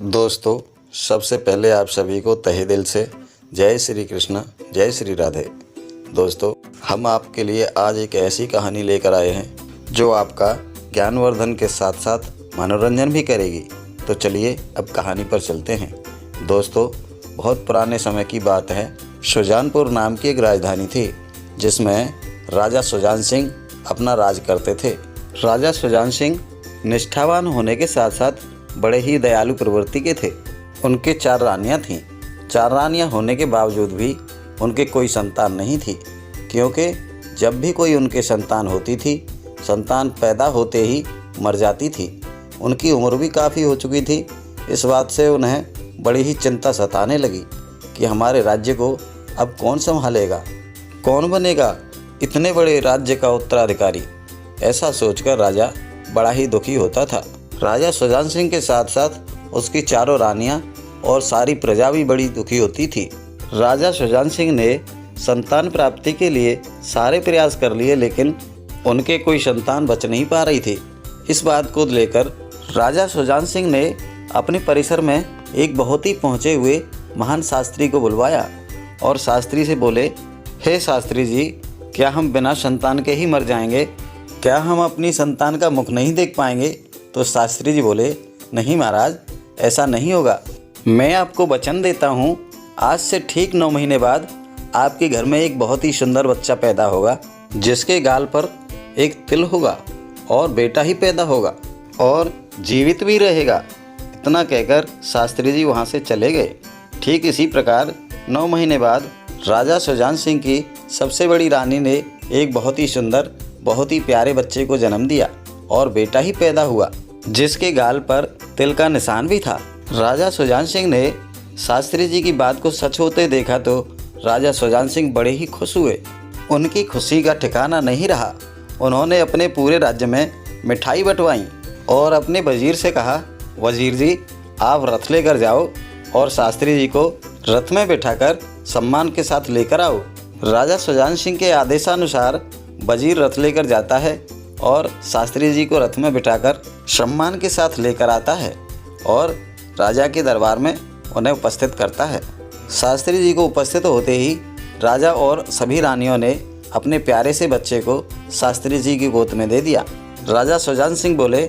दोस्तों, सबसे पहले आप सभी को तहे दिल से जय श्री कृष्ण, जय श्री राधे। दोस्तों, हम आपके लिए आज एक ऐसी कहानी लेकर आए हैं जो आपका ज्ञानवर्धन के साथ साथ मनोरंजन भी करेगी। तो चलिए अब कहानी पर चलते हैं। दोस्तों, बहुत पुराने समय की बात है। सुजानपुर नाम की एक राजधानी थी जिसमें राजा सुजान सिंह अपना राज करते थे। राजा सुजान सिंह निष्ठावान होने के साथ साथ बड़े ही दयालु प्रवृत्ति के थे। उनके 4 रानियां थीं। 4 रानियां होने के बावजूद भी उनके कोई संतान नहीं थी, क्योंकि जब भी कोई उनके संतान होती थी, संतान पैदा होते ही मर जाती थी। उनकी उम्र भी काफ़ी हो चुकी थी। इस बात से उन्हें बड़ी ही चिंता सताने लगी कि हमारे राज्य को अब कौन संभालेगा, कौन बनेगा इतने बड़े राज्य का उत्तराधिकारी। ऐसा सोचकर राजा बड़ा ही दुखी होता था। राजा सुजान सिंह के साथ साथ उसकी 4 रानियां और सारी प्रजा भी बड़ी दुखी होती थी। राजा सुजान सिंह ने संतान प्राप्ति के लिए सारे प्रयास कर लिए, लेकिन उनके कोई संतान बच नहीं पा रही थी। इस बात को लेकर राजा सुजान सिंह ने अपने परिसर में एक बहुत ही पहुँचे हुए महान शास्त्री को बुलवाया और शास्त्री से बोले, हे शास्त्री जी, क्या हम बिना संतान के ही मर जाएंगे? क्या हम अपनी संतान का मुख नहीं देख पाएंगे? तो शास्त्री जी बोले, नहीं महाराज, ऐसा नहीं होगा। मैं आपको वचन देता हूँ, आज से ठीक 9 महीने बाद आपके घर में एक बहुत ही सुंदर बच्चा पैदा होगा, जिसके गाल पर एक तिल होगा और बेटा ही पैदा होगा और जीवित भी रहेगा। इतना कहकर शास्त्री जी वहाँ से चले गए। ठीक इसी प्रकार 9 महीने बाद राजा सुजान सिंह की सबसे बड़ी रानी ने एक बहुत ही सुंदर, बहुत ही प्यारे बच्चे को जन्म दिया और बेटा ही पैदा हुआ, जिसके गाल पर तिल का निशान भी था। राजा सुजान सिंह ने शास्त्री जी की बात को सच होते देखा तो राजा सुजान सिंह बड़े ही खुश हुए। उनकी खुशी का ठिकाना नहीं रहा। उन्होंने अपने पूरे राज्य में मिठाई बंटवाई और अपने वजीर से कहा, वजीर जी, आप रथ लेकर जाओ और शास्त्री जी को रथ में बिठाकर सम्मान के साथ लेकर आओ। राजा सुजान सिंह के आदेशानुसार वजीर रथ लेकर जाता है और शास्त्री जी को रथ में बिठाकर सम्मान के साथ लेकर आता है और राजा के दरबार में उन्हें उपस्थित करता है। शास्त्री जी को उपस्थित होते ही राजा और सभी रानियों ने अपने प्यारे से बच्चे को शास्त्री जी की गोद में दे दिया। राजा सुजान सिंह बोले,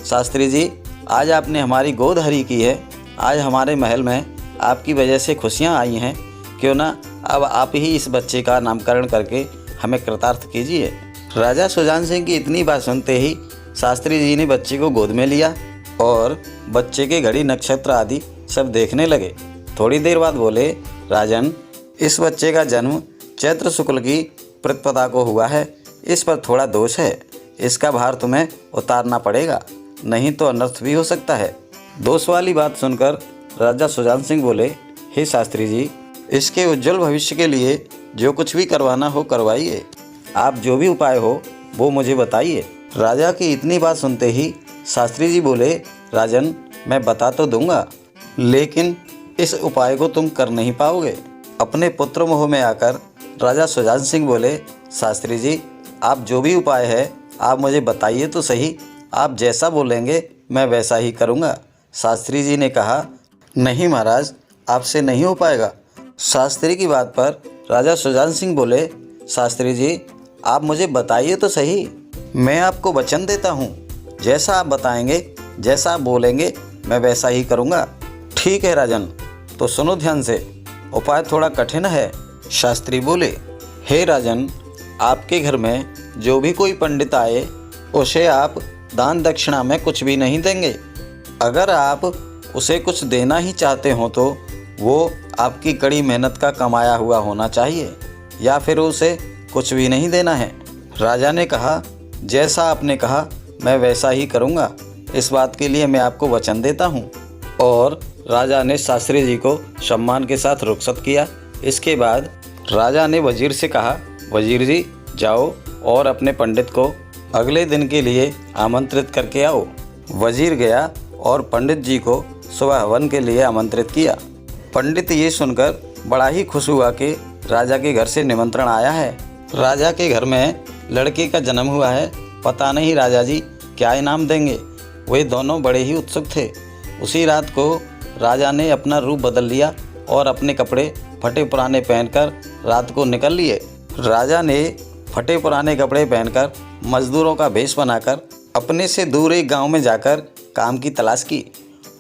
शास्त्री जी, आज आपने हमारी गोद हरी की है। आज हमारे महल में आपकी वजह से खुशियाँ आई हैं। क्यों ना अब आप ही इस बच्चे का नामकरण करके हमें कृतार्थ कीजिए। राजा सुजान सिंह की इतनी बात सुनते ही शास्त्री जी ने बच्चे को गोद में लिया और बच्चे के घड़ी नक्षत्र आदि सब देखने लगे। थोड़ी देर बाद बोले, राजन, इस बच्चे का जन्म चैत्र शुक्ल की प्रतिपदा को हुआ है। इस पर थोड़ा दोष है। इसका भार तुम्हें उतारना पड़ेगा, नहीं तो अनर्थ भी हो सकता है। दोष वाली बात सुनकर राजा सुजान सिंह बोले, हे शास्त्री जी, इसके उज्जवल भविष्य के लिए जो कुछ भी करवाना हो करवाइए। आप जो भी उपाय हो वो मुझे बताइए। राजा की इतनी बात सुनते ही शास्त्री जी बोले, राजन, मैं बता तो दूंगा, लेकिन इस उपाय को तुम कर नहीं पाओगे। अपने पुत्र मोह में आकर राजा सुजान सिंह बोले, शास्त्री जी, आप जो भी उपाय है आप मुझे बताइए तो सही। आप जैसा बोलेंगे मैं वैसा ही करूँगा। शास्त्री जी ने कहा, नहीं महाराज, आपसे नहीं हो पाएगा। शास्त्री की बात पर राजा सुजान सिंह बोले, शास्त्री जी, आप मुझे बताइए तो सही। मैं आपको वचन देता हूँ, जैसा आप बताएंगे, जैसा आप बोलेंगे, मैं वैसा ही करूँगा। ठीक है राजन, तो सुनो ध्यान से, उपाय थोड़ा कठिन है। शास्त्री बोले, हे राजन, आपके घर में जो भी कोई पंडित आए उसे आप दान दक्षिणा में कुछ भी नहीं देंगे। अगर आप उसे कुछ देना ही चाहते हो तो वो आपकी कड़ी मेहनत का कमाया हुआ होना चाहिए, या फिर उसे कुछ भी नहीं देना है। राजा ने कहा, जैसा आपने कहा मैं वैसा ही करूँगा। इस बात के लिए मैं आपको वचन देता हूँ। और राजा ने शास्त्री जी को सम्मान के साथ रुखसत किया। इसके बाद राजा ने वजीर से कहा, वजीर जी, जाओ और अपने पंडित को अगले दिन के लिए आमंत्रित करके आओ। वजीर गया और पंडित जी को सुबह हवन के लिए आमंत्रित किया। पंडित ये सुनकर बड़ा ही खुश हुआ कि राजा के घर से निमंत्रण आया है। राजा के घर में लड़के का जन्म हुआ है, पता नहीं राजा जी क्या इनाम देंगे। वे दोनों बड़े ही उत्सुक थे। उसी रात को राजा ने अपना रूप बदल लिया और अपने कपड़े फटे पुराने पहनकर रात को निकल लिए। राजा ने फटे पुराने कपड़े पहनकर मजदूरों का भेष बनाकर अपने से दूर एक गांव में जाकर काम की तलाश की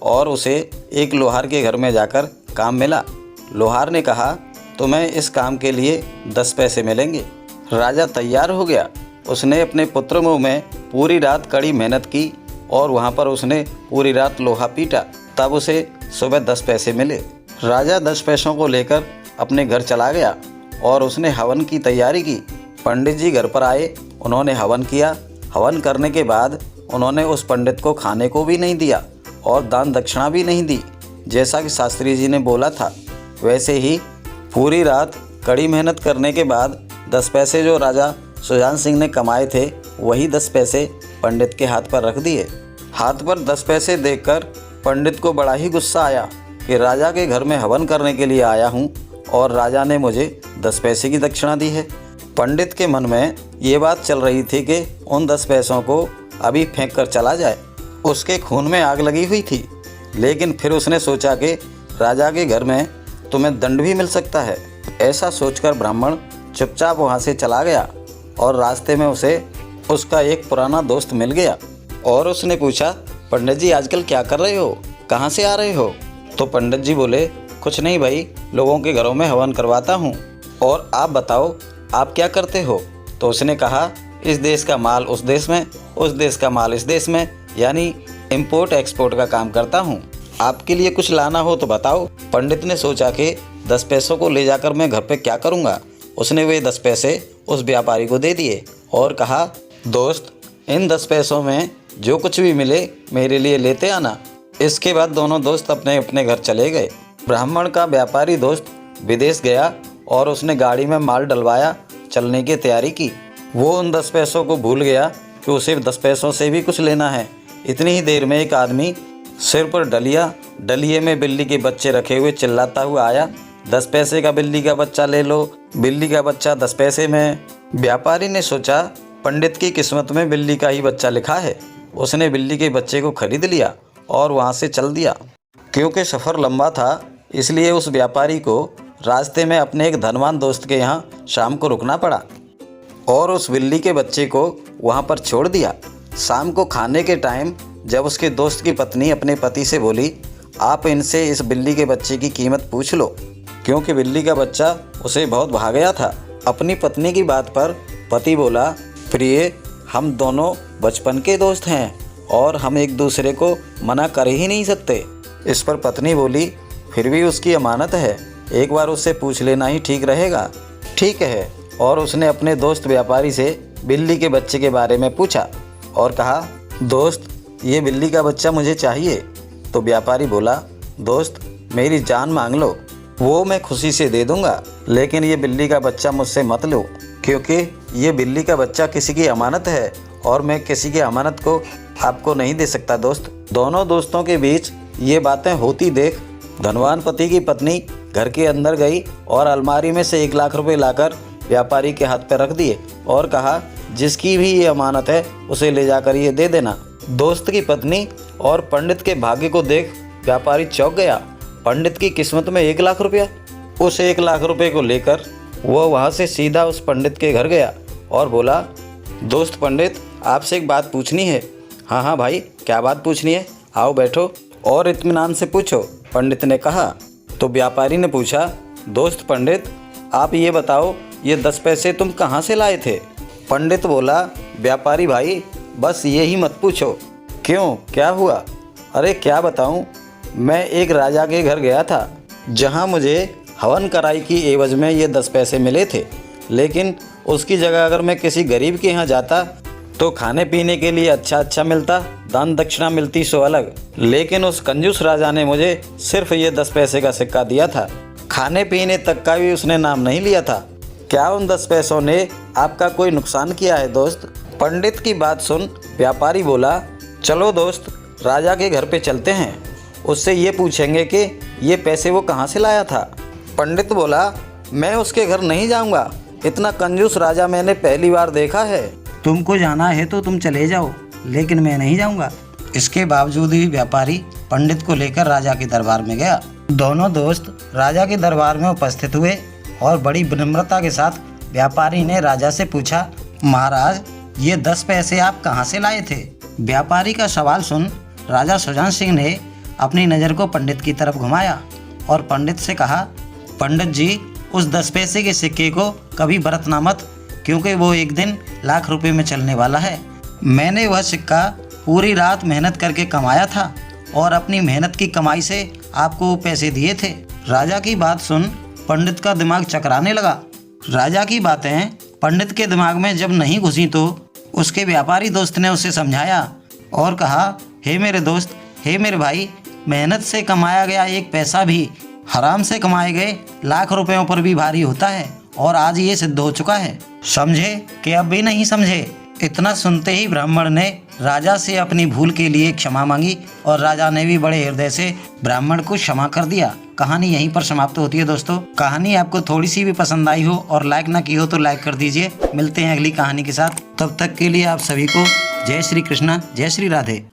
और उसे एक लोहार के घर में जाकर काम मिला। लोहार ने कहा, तुम्हें इस काम के लिए 10 पैसे मिलेंगे। राजा तैयार हो गया। उसने अपने पुत्र मुँह में पूरी रात कड़ी मेहनत की और वहाँ पर उसने पूरी रात लोहा पीटा, तब उसे सुबह 10 पैसे मिले। राजा 10 पैसों को लेकर अपने घर चला गया और उसने हवन की तैयारी की। पंडित जी घर पर आए, उन्होंने हवन किया। हवन करने के बाद उन्होंने उस पंडित को खाने को भी नहीं दिया और दान दक्षिणा भी नहीं दी। जैसा कि शास्त्री जी ने बोला था, वैसे ही पूरी रात कड़ी मेहनत करने के बाद 10 पैसे जो राजा सुजान सिंह ने कमाए थे, वही 10 पैसे पंडित के हाथ पर रख दिए। हाथ पर 10 पैसे देखकर पंडित को बड़ा ही गुस्सा आया कि राजा के घर में हवन करने के लिए आया हूँ और राजा ने मुझे 10 पैसे की दक्षिणा दी है। पंडित के मन में ये बात चल रही थी कि उन 10 पैसों को अभी फेंक कर चला जाए। उसके खून में आग लगी हुई थी, लेकिन फिर उसने सोचा कि राजा के घर में तुम्हें दंड भी मिल सकता है। ऐसा सोचकर ब्राह्मण चुपचाप वहाँ से चला गया और रास्ते में उसे उसका एक पुराना दोस्त मिल गया और उसने पूछा, पंडित जी आजकल क्या कर रहे हो, कहाँ से आ रहे हो? तो पंडित जी बोले, कुछ नहीं भाई, लोगों के घरों में हवन करवाता हूँ। और आप बताओ, आप क्या करते हो? तो उसने कहा, इस देश का माल उस देश में, उस देश का माल इस देश में, यानी इंपोर्ट एक्सपोर्ट का काम करता हूँ। आपके लिए कुछ लाना हो तो बताओ। पंडित ने सोचा कि 10 पैसों को ले जाकर मैं घर पे क्या करूँगा। उसने वे 10 पैसे उस व्यापारी को दे दिए और कहा, दोस्त, इन 10 पैसों में जो कुछ भी मिले मेरे लिए लेते आना। इसके बाद दोनों दोस्त अपने अपने घर चले गए। ब्राह्मण का व्यापारी दोस्त विदेश गया और उसने गाड़ी में माल डलवाया, चलने की तैयारी की। वो उन 10 पैसों को भूल गया कि उसे 10 पैसों से भी कुछ लेना है। इतनी ही देर में एक आदमी सिर पर डलिए में बिल्ली के बच्चे रखे हुए चिल्लाता हुआ आया, 10 पैसे का बिल्ली का बच्चा ले लो, बिल्ली का बच्चा 10 पैसे में। व्यापारी ने सोचा, पंडित की किस्मत में बिल्ली का ही बच्चा लिखा है। उसने बिल्ली के बच्चे को खरीद लिया और वहाँ से चल दिया। क्योंकि सफ़र लंबा था, इसलिए उस व्यापारी को रास्ते में अपने एक धनवान दोस्त के यहाँ शाम को रुकना पड़ा और उस बिल्ली के बच्चे को वहाँ पर छोड़ दिया। शाम को खाने के टाइम जब उसके दोस्त की पत्नी अपने पति से बोली, आप इनसे इस बिल्ली के बच्चे की कीमत पूछ लो, क्योंकि बिल्ली का बच्चा उसे बहुत भा गया था। अपनी पत्नी की बात पर पति बोला, प्रिय, हम दोनों बचपन के दोस्त हैं और हम एक दूसरे को मना कर ही नहीं सकते। इस पर पत्नी बोली, फिर भी उसकी अमानत है, एक बार उससे पूछ लेना ही ठीक रहेगा। ठीक है। और उसने अपने दोस्त व्यापारी से बिल्ली के बच्चे के बारे में पूछा और कहा, दोस्त, ये बिल्ली का बच्चा मुझे चाहिए। तो व्यापारी बोला, दोस्त, मेरी जान मांग लो, वो मैं खुशी से दे दूंगा, लेकिन ये बिल्ली का बच्चा मुझसे मत लो, क्योंकि ये बिल्ली का बच्चा किसी की अमानत है और मैं किसी की अमानत को आपको नहीं दे सकता। दोस्त, दोनों दोस्तों के बीच ये बातें होती देख धनवान पति की पत्नी घर के अंदर गई और अलमारी में से 1 लाख रुपए लाकर व्यापारी के हाथ पर रख दिए और कहा, जिसकी भी ये अमानत है उसे ले जाकर ये दे देना। दोस्त की पत्नी और पंडित के भाग्य को देख व्यापारी चौंक गया। पंडित की किस्मत में 1 लाख रुपया। उस 1 लाख रुपए को लेकर वो वहाँ से सीधा उस पंडित के घर गया और बोला, दोस्त पंडित, आपसे एक बात पूछनी है। हाँ हाँ भाई, क्या बात पूछनी है? आओ बैठो और इत्मीनान से पूछो, पंडित ने कहा। तो व्यापारी ने पूछा, दोस्त पंडित, आप ये बताओ, ये 10 पैसे तुम कहाँ से लाए थे? पंडित बोला, व्यापारी भाई, बस ये ही मत पूछो। क्यों, क्या हुआ? अरे क्या बताऊँ, मैं एक राजा के घर गया था जहाँ मुझे हवन कराई की एवज में ये 10 पैसे मिले थे, लेकिन उसकी जगह अगर मैं किसी गरीब के यहाँ जाता तो खाने पीने के लिए अच्छा मिलता, दान दक्षिणा मिलती सो अलग, लेकिन उस कंजूस राजा ने मुझे सिर्फ ये 10 पैसे का सिक्का दिया था। खाने पीने तक का भी उसने नाम नहीं लिया था। क्या उन 10 पैसों ने आपका कोई नुकसान किया है दोस्त? पंडित की बात सुन व्यापारी बोला, चलो दोस्त, राजा के घर पे चलते हैं, उससे ये पूछेंगे कि ये पैसे वो कहाँ से लाया था। पंडित बोला, मैं उसके घर नहीं जाऊँगा, इतना कंजूस राजा मैंने पहली बार देखा है। तुमको जाना है तो तुम चले जाओ, लेकिन मैं नहीं जाऊँगा। इसके बावजूद भी व्यापारी पंडित को लेकर राजा के दरबार में गया। दोनों दोस्त राजा के दरबार में उपस्थित हुए और बड़ी विनम्रता के साथ व्यापारी ने राजा से पूछा, महाराज ये 10 पैसे आप कहाँ से लाए थे? व्यापारी का सवाल सुन राजा सुजान सिंह ने अपनी नज़र को पंडित की तरफ घुमाया और पंडित से कहा, पंडित जी उस 10 पैसे के सिक्के को कभी बरतना मत, क्योंकि वो एक दिन लाख रुपए में चलने वाला है। मैंने वह सिक्का पूरी रात मेहनत करके कमाया था और अपनी मेहनत की कमाई से आपको वो पैसे दिए थे। राजा की बात सुन पंडित का दिमाग चकराने लगा। राजा की बातें पंडित के दिमाग में जब नहीं घुसी तो उसके व्यापारी दोस्त ने उसे समझाया और कहा, हे मेरे दोस्त, हे मेरे भाई, मेहनत से कमाया गया एक पैसा भी हराम से कमाए गए लाख रुपयों पर भी भारी होता है और आज ये सिद्ध हो चुका है। समझे कि अब भी नहीं समझे? इतना सुनते ही ब्राह्मण ने राजा से अपनी भूल के लिए क्षमा मांगी और राजा ने भी बड़े हृदय से ब्राह्मण को क्षमा कर दिया। कहानी यहीं पर समाप्त होती है। दोस्तों कहानी आपको थोड़ी सी भी पसंद आई हो और लाइक ना की हो तो लाइक कर दीजिए। मिलते हैं अगली कहानी के साथ, तब तक के लिए आप सभी को जय श्री कृष्णा, जय श्री राधे।